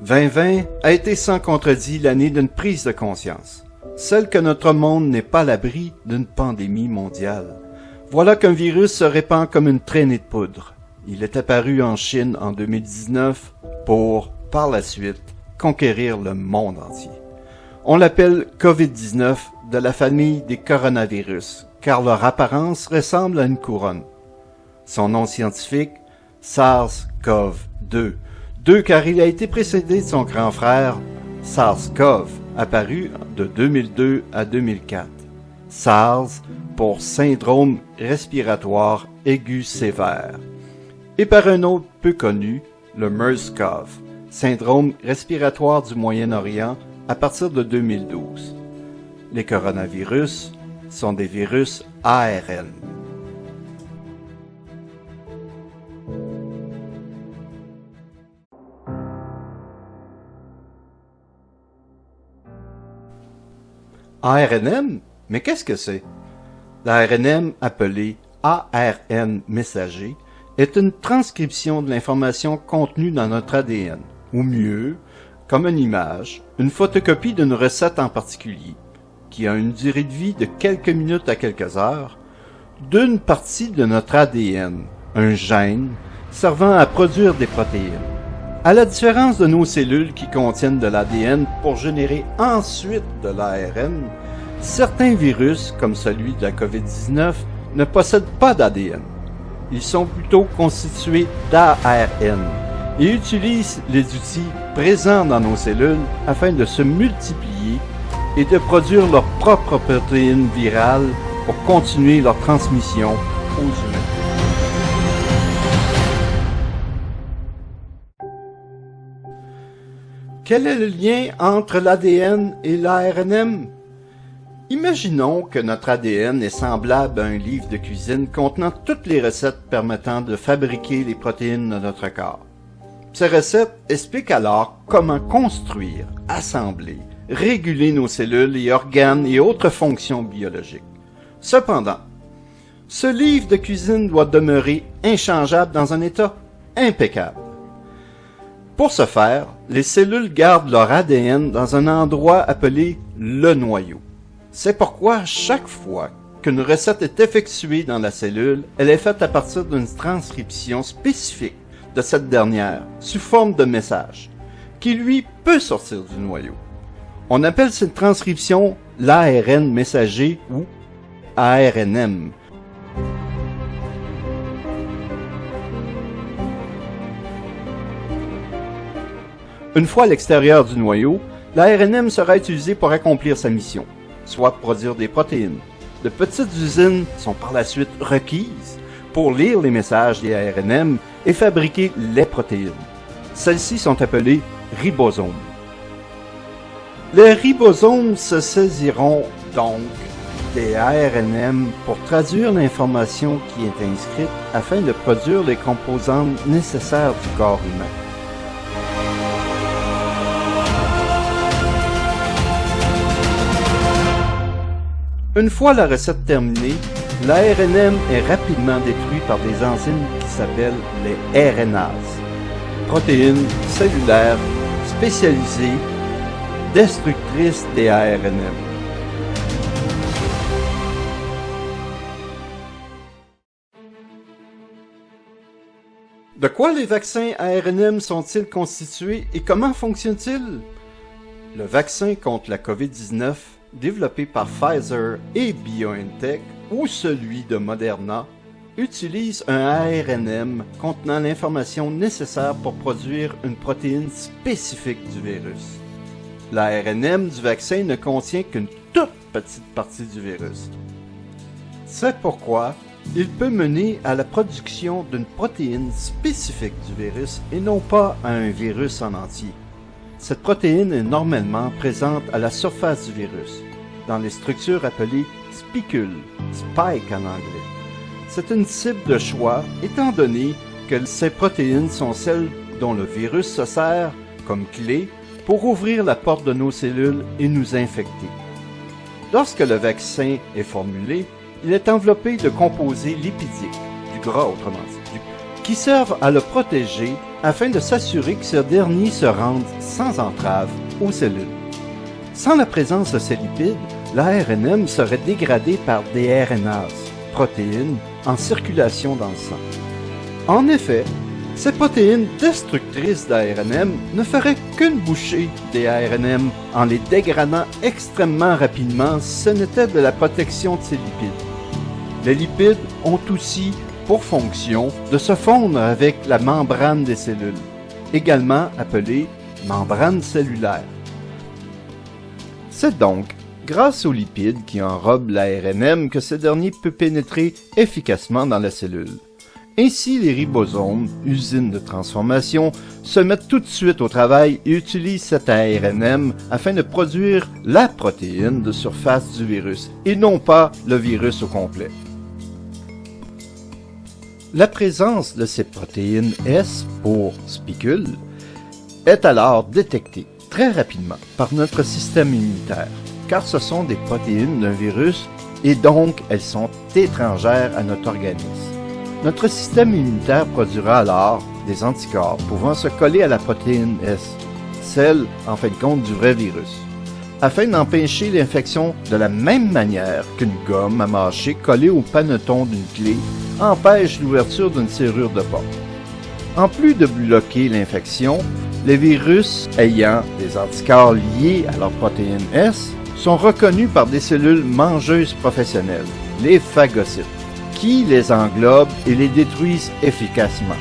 2020 a été sans contredit l'année d'une prise de conscience, celle que notre monde n'est pas à l'abri d'une pandémie mondiale. Voilà qu'un virus se répand comme une traînée de poudre. Il est apparu en Chine en 2019 pour, par la suite, conquérir le monde entier. On l'appelle COVID-19 de la famille des coronavirus, car leur apparence ressemble à une couronne. Son nom scientifique, SARS-CoV-2, car il a été précédé de son grand frère, SARS-CoV, apparu de 2002 à 2004. SARS pour syndrome respiratoire aigu sévère. Et par un autre peu connu, le MERS-CoV, syndrome respiratoire du Moyen-Orient, à partir de 2012. Les coronavirus sont des virus ARN. ARNM? Mais qu'est-ce que c'est? L'ARNM, appelé ARN messager, est une transcription de l'information contenue dans notre ADN, ou mieux, comme une image, une photocopie d'une recette en particulier, qui a une durée de vie de quelques minutes à quelques heures, d'une partie de notre ADN, un gène, servant à produire des protéines. À la différence de nos cellules qui contiennent de l'ADN pour générer ensuite de l'ARN, certains virus, comme celui de la COVID-19, ne possèdent pas d'ADN. Ils sont plutôt constitués d'ARN et utilisent les outils présents dans nos cellules afin de se multiplier et de produire leurs propres protéines virales pour continuer leur transmission aux humains. Quel est le lien entre l'ADN et l'ARNM? Imaginons que notre ADN est semblable à un livre de cuisine contenant toutes les recettes permettant de fabriquer les protéines de notre corps. Ces recettes expliquent alors comment construire, assembler, réguler nos cellules et organes et autres fonctions biologiques. Cependant, ce livre de cuisine doit demeurer inchangeable dans un état impeccable. Pour ce faire, les cellules gardent leur ADN dans un endroit appelé le noyau. C'est pourquoi chaque fois qu'une recette est effectuée dans la cellule, elle est faite à partir d'une transcription spécifique de cette dernière, sous forme de message, qui lui peut sortir du noyau. On appelle cette transcription l'ARN messager ou ARNM. Une fois à l'extérieur du noyau, l'ARNM sera utilisé pour accomplir sa mission, soit produire des protéines. De petites usines sont par la suite requises pour lire les messages des ARNM et fabriquer les protéines. Celles-ci sont appelées ribosomes. Les ribosomes se saisiront donc des ARNM pour traduire l'information qui est inscrite afin de produire les composantes nécessaires du corps humain. Une fois la recette terminée, l'ARNM est rapidement détruit par des enzymes qui s'appellent les RNases, protéines cellulaires spécialisées, destructrices des ARNM. De quoi les vaccins ARNM sont-ils constitués et comment fonctionnent-ils? Le vaccin contre la COVID-19 développé par Pfizer et BioNTech ou celui de Moderna, utilise un ARNM contenant l'information nécessaire pour produire une protéine spécifique du virus. L'ARNM du vaccin ne contient qu'une toute petite partie du virus. C'est pourquoi il peut mener à la production d'une protéine spécifique du virus et non pas à un virus en entier. Cette protéine est normalement présente à la surface du virus, dans les structures appelées spicules, spike en anglais. C'est une cible de choix étant donné que ces protéines sont celles dont le virus se sert comme clé pour ouvrir la porte de nos cellules et nous infecter. Lorsque le vaccin est formulé, il est enveloppé de composés lipidiques, du gras autrement dit, qui servent à le protéger afin de s'assurer que ce dernier se rende sans entrave aux cellules. Sans la présence de ces lipides, l'ARNM serait dégradé par des RNases, protéines, en circulation dans le sang. En effet, ces protéines destructrices d'ARNM ne feraient qu'une bouchée des ARNM en les dégradant extrêmement rapidement si ce n'était de la protection de ces lipides. Les lipides ont aussi pour fonction de se fondre avec la membrane des cellules, également appelée membrane cellulaire. C'est donc grâce aux lipides qui enrobent l'ARNM que ce dernier peut pénétrer efficacement dans la cellule. Ainsi, les ribosomes, usines de transformation, se mettent tout de suite au travail et utilisent cet ARNM afin de produire la protéine de surface du virus, et non pas le virus au complet. La présence de ces protéines S pour spicules est alors détectée très rapidement par notre système immunitaire, car ce sont des protéines d'un virus et donc elles sont étrangères à notre organisme. Notre système immunitaire produira alors des anticorps pouvant se coller à la protéine S, celle en fin de compte du vrai virus, afin d'empêcher l'infection de la même manière qu'une gomme à mâcher collée au paneton d'une clé empêche l'ouverture d'une serrure de porte. En plus de bloquer l'infection, les virus ayant des anticorps liés à leur protéine S sont reconnus par des cellules mangeuses professionnelles, les phagocytes, qui les englobent et les détruisent efficacement.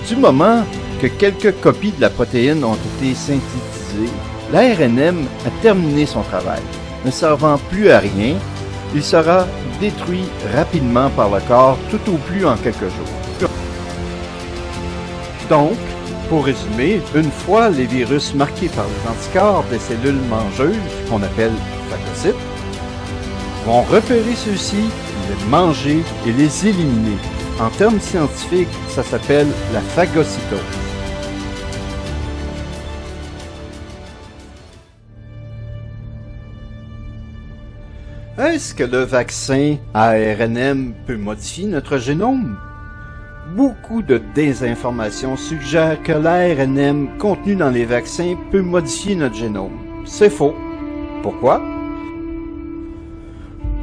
Du moment que quelques copies de la protéine ont été synthétisées, l'ARNM a terminé son travail. Ne servant plus à rien, il sera détruit rapidement par le corps, tout au plus en quelques jours. Donc, pour résumer, une fois les virus marqués par les anticorps des cellules mangeuses, qu'on appelle phagocytes, vont repérer ceux-ci, les manger et les éliminer. En termes scientifiques, ça s'appelle la phagocytose. Est-ce que le vaccin ARNM peut modifier notre génome? Beaucoup de désinformation suggère que l'ARNM contenu dans les vaccins peut modifier notre génome. C'est faux. Pourquoi?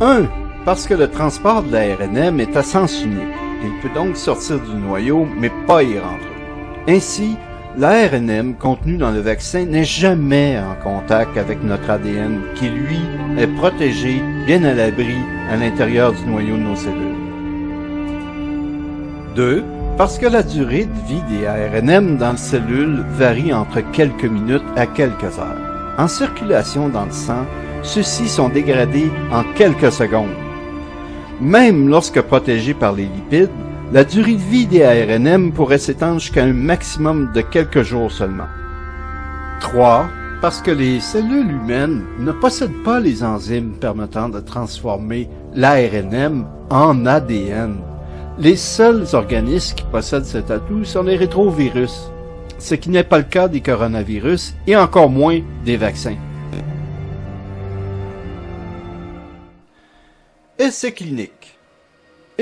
1. Parce que le transport de l'ARNM est à sens unique. Il peut donc sortir du noyau, mais pas y rentrer. Ainsi, l'ARNM contenu dans le vaccin n'est jamais en contact avec notre ADN, qui lui est protégé, bien à l'abri, à l'intérieur du noyau de nos cellules. 2. Parce que la durée de vie des ARNM dans les cellules varie entre quelques minutes à quelques heures. En circulation dans le sang, ceux-ci sont dégradés en quelques secondes. Même lorsque protégés par les lipides, la durée de vie des ARNM pourrait s'étendre jusqu'à un maximum de quelques jours seulement. 3. Parce que les cellules humaines ne possèdent pas les enzymes permettant de transformer l'ARNM en ADN. Les seuls organismes qui possèdent cet atout sont les rétrovirus, ce qui n'est pas le cas des coronavirus et encore moins des vaccins. Essais cliniques.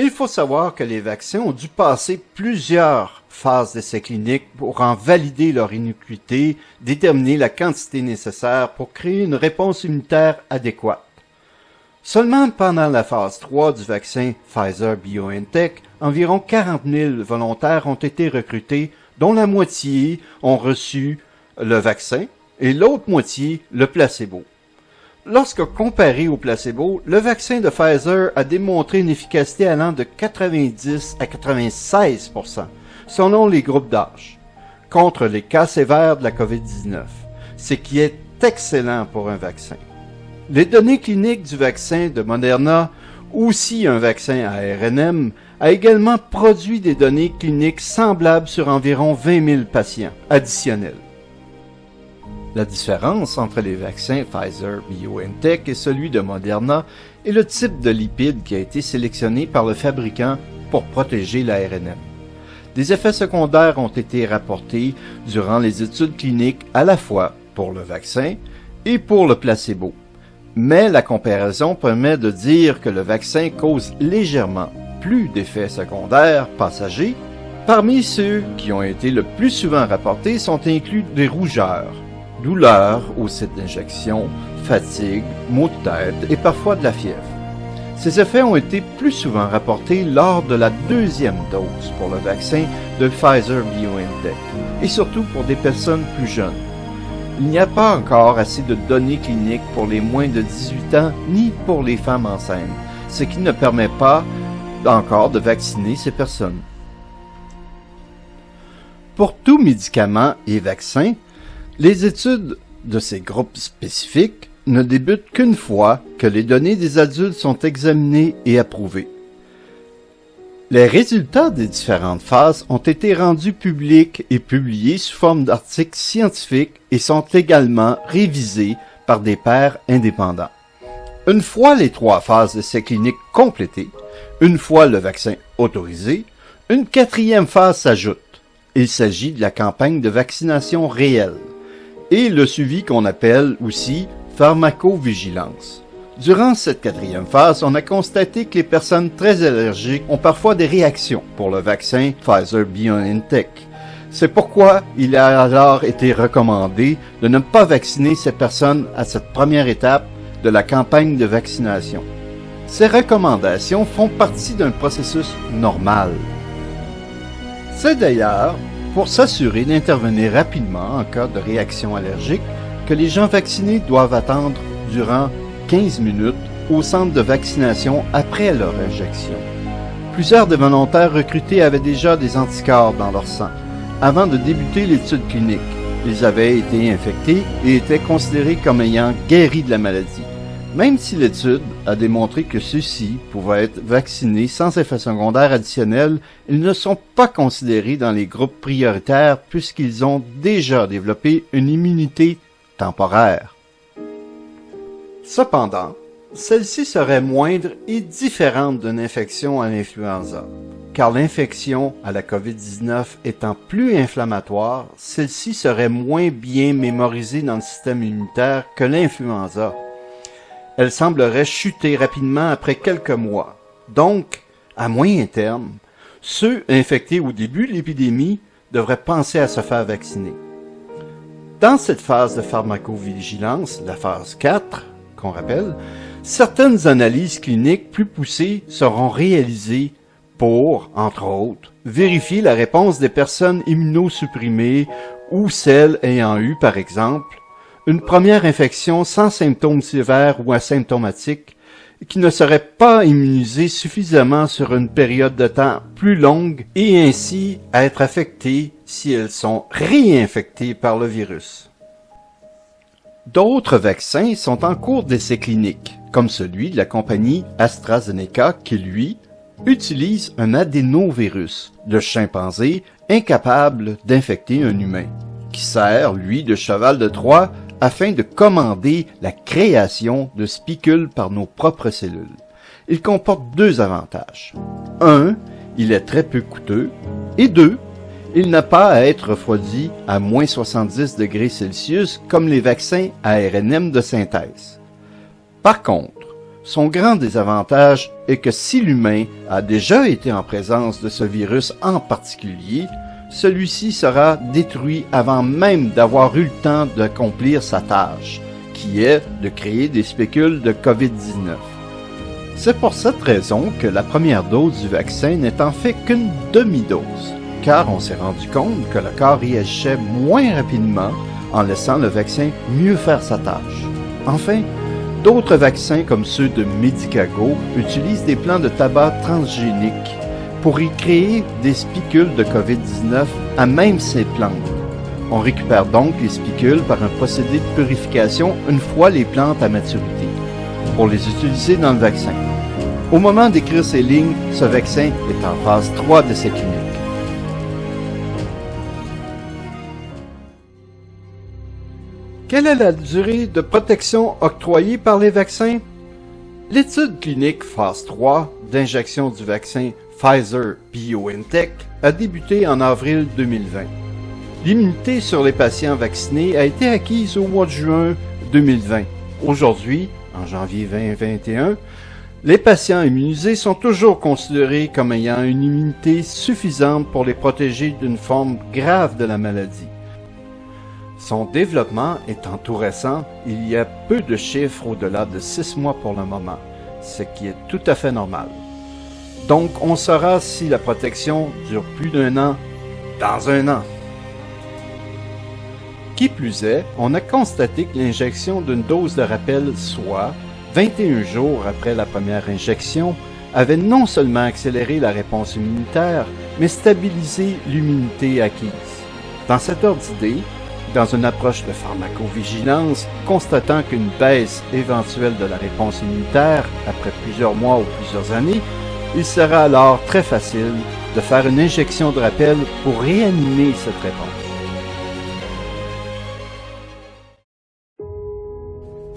Il faut savoir que les vaccins ont dû passer plusieurs phases d'essais cliniques pour en valider leur innocuité, déterminer la quantité nécessaire pour créer une réponse immunitaire adéquate. Seulement pendant la phase 3 du vaccin Pfizer-BioNTech, environ 40 000 volontaires ont été recrutés, dont la moitié ont reçu le vaccin et l'autre moitié le placebo. Lorsque comparé au placebo, le vaccin de Pfizer a démontré une efficacité allant de 90 à 96% selon les groupes d'âge, contre les cas sévères de la COVID-19, ce qui est excellent pour un vaccin. Les données cliniques du vaccin de Moderna, aussi un vaccin ARNM, a également produit des données cliniques semblables sur environ 20 000 patients additionnels. La différence entre les vaccins Pfizer-BioNTech et celui de Moderna est le type de lipide qui a été sélectionné par le fabricant pour protéger l'ARNM. Des effets secondaires ont été rapportés durant les études cliniques à la fois pour le vaccin et pour le placebo. Mais la comparaison permet de dire que le vaccin cause légèrement plus d'effets secondaires passagers Parmi ceux qui ont été le plus souvent rapportés sont inclus des rougeurs, douleurs au site d'injection, fatigue, maux de tête et parfois de la fièvre. Ces effets ont été plus souvent rapportés lors de la deuxième dose pour le vaccin de Pfizer-BioNTech et surtout pour des personnes plus jeunes. Il n'y a pas encore assez de données cliniques pour les moins de 18 ans ni pour les femmes enceintes, ce qui ne permet pas encore de vacciner ces personnes. Pour tout médicament et vaccin, les études de ces groupes spécifiques ne débutent qu'une fois que les données des adultes sont examinées et approuvées. Les résultats des différentes phases ont été rendus publics et publiés sous forme d'articles scientifiques et sont également révisés par des pairs indépendants. Une fois les 3 phases d'essais cliniques complétées, une fois le vaccin autorisé, une 4e phase s'ajoute. Il s'agit de la campagne de vaccination réelle et le suivi qu'on appelle aussi pharmacovigilance. Durant cette 4e phase, on a constaté que les personnes très allergiques ont parfois des réactions pour le vaccin Pfizer-BioNTech. C'est pourquoi il a alors été recommandé de ne pas vacciner ces personnes à cette première étape de la campagne de vaccination. Ces recommandations font partie d'un processus normal. C'est d'ailleurs pour s'assurer d'intervenir rapidement en cas de réaction allergique que les gens vaccinés doivent attendre durant 15 minutes au centre de vaccination après leur injection. Plusieurs des volontaires recrutés avaient déjà des anticorps dans leur sang avant de débuter l'étude clinique. Ils avaient été infectés et étaient considérés comme ayant guéri de la maladie. Même si l'étude a démontré que ceux-ci pouvaient être vaccinés sans effet secondaire additionnel, ils ne sont pas considérés dans les groupes prioritaires puisqu'ils ont déjà développé une immunité temporaire. Cependant, celle-ci serait moindre et différente d'une infection à l'influenza, car l'infection à la COVID-19 étant plus inflammatoire, celle-ci serait moins bien mémorisée dans le système immunitaire que l'influenza. Elle semblerait chuter rapidement après quelques mois. Donc, à moyen terme, ceux infectés au début de l'épidémie devraient penser à se faire vacciner. Dans cette phase de pharmacovigilance, la phase 4, qu'on rappelle, certaines analyses cliniques plus poussées seront réalisées pour, entre autres, vérifier la réponse des personnes immunosupprimées ou celles ayant eu, par exemple, une première infection sans symptômes sévères ou asymptomatiques qui ne seraient pas immunisées suffisamment sur une période de temps plus longue et ainsi être affectées si elles sont réinfectées par le virus. D'autres vaccins sont en cours d'essais cliniques, comme celui de la compagnie AstraZeneca qui, lui, utilise un adénovirus de chimpanzé incapable d'infecter un humain, qui sert, lui, de cheval de Troie afin de commander la création de spicules par nos propres cellules. Il comporte 2 avantages. 1, il est très peu coûteux, et 2, il n'a pas à être refroidi à moins 70 degrés Celsius comme les vaccins ARNM de synthèse. Par contre, son grand désavantage est que si l'humain a déjà été en présence de ce virus en particulier, celui-ci sera détruit avant même d'avoir eu le temps d'accomplir sa tâche, qui est de créer des spécules de COVID-19. C'est pour cette raison que la première dose du vaccin n'est en fait qu'une demi-dose, car on s'est rendu compte que le corps réagissait moins rapidement en laissant le vaccin mieux faire sa tâche. Enfin, d'autres vaccins comme ceux de Medicago utilisent des plants de tabac transgéniques pour y créer des spicules de COVID-19 à même ces plantes. On récupère donc les spicules par un procédé de purification une fois les plantes à maturité, pour les utiliser dans le vaccin. Au moment d'écrire ces lignes, ce vaccin est en phase 3 d'essais cliniques. Quelle est la durée de protection octroyée par les vaccins? L'étude clinique phase 3 d'injection du vaccin Pfizer-BioNTech a débuté en avril 2020. L'immunité sur les patients vaccinés a été acquise au mois de juin 2020. Aujourd'hui, en janvier 2021, Les patients immunisés sont toujours considérés comme ayant une immunité suffisante pour les protéger d'une forme grave de la maladie. Son développement étant tout récent, il y a peu de chiffres au-delà de 6 mois pour le moment, ce qui est tout à fait normal. Donc on saura si la protection dure plus d'1 an dans 1 an. Qui plus est, on a constaté que l'injection d'une dose de rappel, soit 21 jours après la première injection, avait non seulement accéléré la réponse immunitaire, mais stabilisé l'immunité acquise. Dans cet ordre d'idée, dans une approche de pharmacovigilance, constatant qu'une baisse éventuelle de la réponse immunitaire après plusieurs mois ou plusieurs années, il sera alors très facile de faire une injection de rappel pour réanimer cette réponse.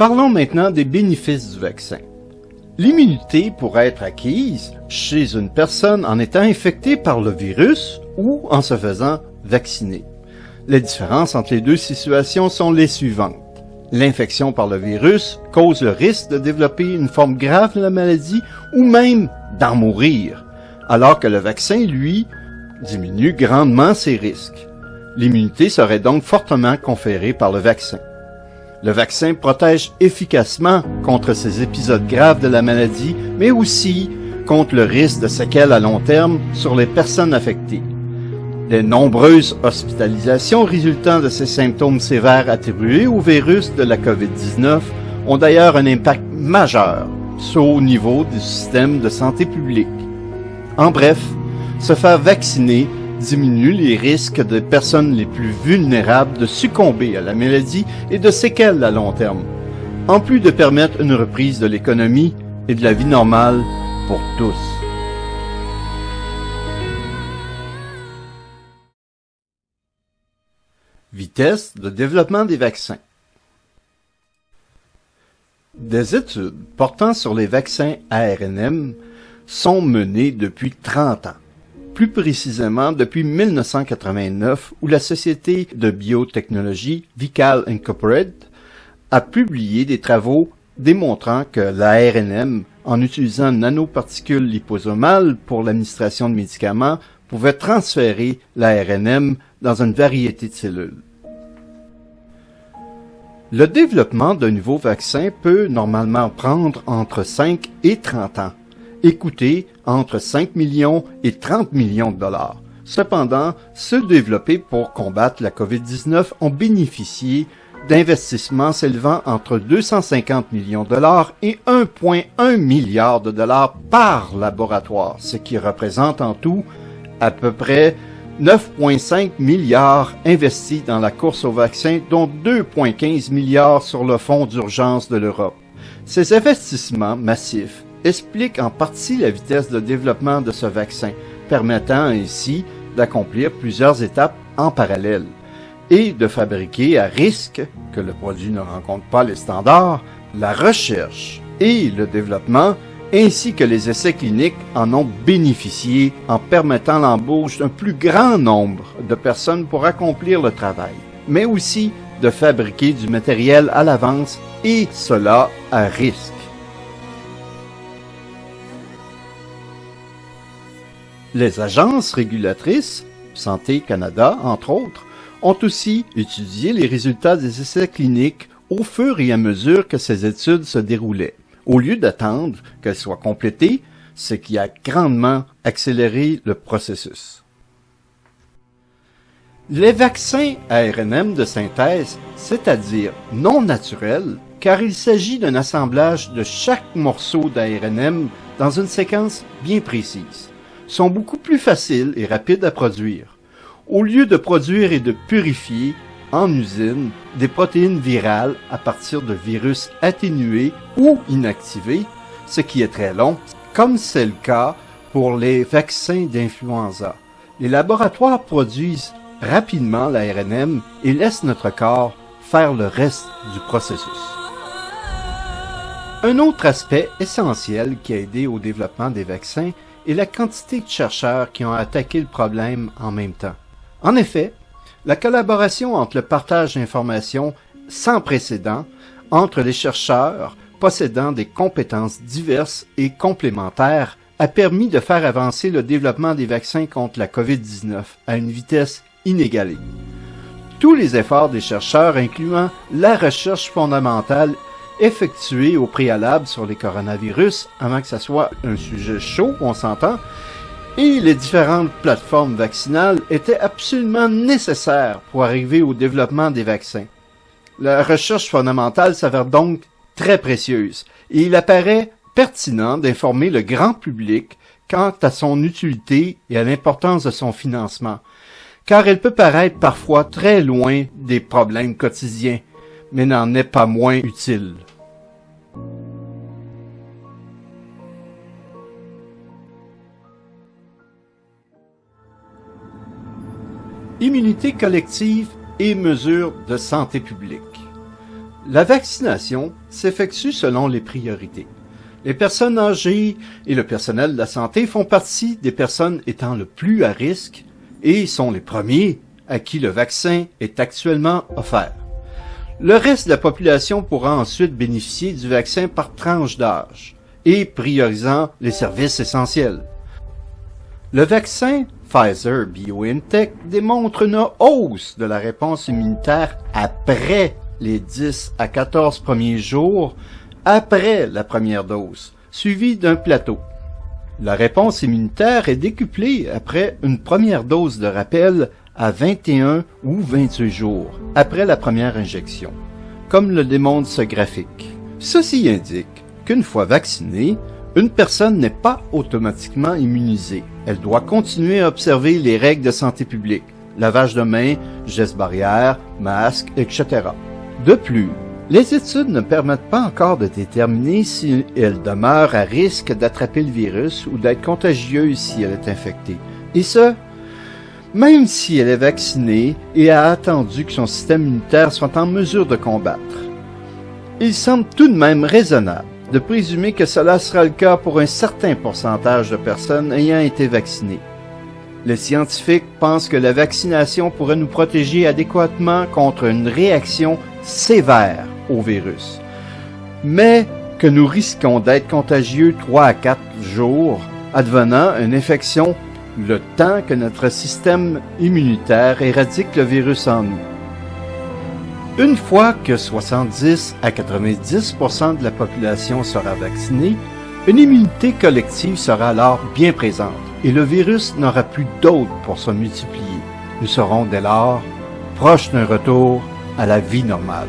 Parlons maintenant des bénéfices du vaccin. L'immunité pourrait être acquise chez une personne en étant infectée par le virus ou en se faisant vacciner. Les différences entre les deux situations sont les suivantes. L'infection par le virus cause le risque de développer une forme grave de la maladie ou même d'en mourir, alors que le vaccin, lui, diminue grandement ces risques. L'immunité serait donc fortement conférée par le vaccin. Le vaccin protège efficacement contre ces épisodes graves de la maladie, mais aussi contre le risque de séquelles à long terme sur les personnes affectées. Les nombreuses hospitalisations résultant de ces symptômes sévères attribués au virus de la COVID-19 ont d'ailleurs un impact majeur au niveau du système de santé publique. En bref, se faire vacciner diminue les risques des personnes les plus vulnérables de succomber à la maladie et de séquelles à long terme, en plus de permettre une reprise de l'économie et de la vie normale pour tous. Vitesse de développement des vaccins. Des études portant sur les vaccins ARNM sont menées depuis 30 ans. Plus précisément depuis 1989, où la société de biotechnologie Vical Incorporated a publié des travaux démontrant que l'ARNM, en utilisant nanoparticules liposomales pour l'administration de médicaments, pouvait transférer l'ARNM dans une variété de cellules. Le développement d'un nouveau vaccin peut normalement prendre entre 5 et 30 ans, et coûter entre 5 millions et 30 millions de dollars. Cependant, ceux développés pour combattre la COVID-19 ont bénéficié d'investissements s'élevant entre 250 millions de dollars et 1,1 milliard de dollars par laboratoire, ce qui représente en tout à peu près 9,5 milliards investis dans la course au vaccin, dont 2,15 milliards sur le fonds d'urgence de l'Europe. Ces investissements massifs expliquent en partie la vitesse de développement de ce vaccin, permettant ainsi d'accomplir plusieurs étapes en parallèle et de fabriquer à risque que le produit ne rencontre pas les standards, la recherche et le développement ainsi que les essais cliniques en ont bénéficié en permettant l'embauche d'un plus grand nombre de personnes pour accomplir le travail, mais aussi de fabriquer du matériel à l'avance et cela à risque. Les agences régulatrices, Santé Canada entre autres, ont aussi étudié les résultats des essais cliniques au fur et à mesure que ces études se déroulaient, au lieu d'attendre qu'elles soient complétées, ce qui a grandement accéléré le processus. Les vaccins ARNM de synthèse, c'est-à-dire non naturels, car il s'agit d'un assemblage de chaque morceau d'ARNM dans une séquence bien précise, sont beaucoup plus faciles et rapides à produire. Au lieu de produire et de purifier en usine des protéines virales à partir de virus atténués ou inactivés, ce qui est très long, comme c'est le cas pour les vaccins d'influenza. Les laboratoires produisent rapidement l'ARNM et laissent notre corps faire le reste du processus. Un autre aspect essentiel qui a aidé au développement des vaccins est la quantité de chercheurs qui ont attaqué le problème en même temps. En effet, la collaboration entre le partage d'informations sans précédent entre les chercheurs possédant des compétences diverses et complémentaires, a permis de faire avancer le développement des vaccins contre la COVID-19 à une vitesse inégalée. Tous les efforts des chercheurs, incluant la recherche fondamentale effectuée au préalable sur les coronavirus, avant que ça soit un sujet chaud, on s'entend, et les différentes plateformes vaccinales étaient absolument nécessaires pour arriver au développement des vaccins. La recherche fondamentale s'avère donc très précieuse, et il apparaît pertinent d'informer le grand public quant à son utilité et à l'importance de son financement, car elle peut paraître parfois très loin des problèmes quotidiens, mais n'en est pas moins utile. Immunité collective et mesures de santé publique. La vaccination s'effectue selon les priorités. Les personnes âgées et le personnel de la santé font partie des personnes étant le plus à risque et sont les premiers à qui le vaccin est actuellement offert. Le reste de la population pourra ensuite bénéficier du vaccin par tranche d'âge et priorisant les services essentiels. Le vaccin Pfizer-BioNTech démontre une hausse de la réponse immunitaire après les 10 à 14 premiers jours après la première dose, suivi d'un plateau. La réponse immunitaire est décuplée après une première dose de rappel à 21 ou 28 jours après la première injection, comme le démontre ce graphique. Ceci indique qu'une fois vaccinée, une personne n'est pas automatiquement immunisée. Elle doit continuer à observer les règles de santé publique, lavage de mains, gestes barrières, masques, etc. De plus, les études ne permettent pas encore de déterminer si elle demeure à risque d'attraper le virus ou d'être contagieuse si elle est infectée. Et ce, même si elle est vaccinée et a attendu que son système immunitaire soit en mesure de combattre. Il semble tout de même raisonnable de présumer que cela sera le cas pour un certain pourcentage de personnes ayant été vaccinées. Les scientifiques pensent que la vaccination pourrait nous protéger adéquatement contre une réaction sévère au virus, mais que nous risquons d'être contagieux 3 à 4 jours, advenant une infection le temps que notre système immunitaire éradique le virus en nous. Une fois que 70 à 90% de la population sera vaccinée, une immunité collective sera alors bien présente et le virus n'aura plus d'hôte pour se multiplier. Nous serons dès lors proches d'un retour à la vie normale.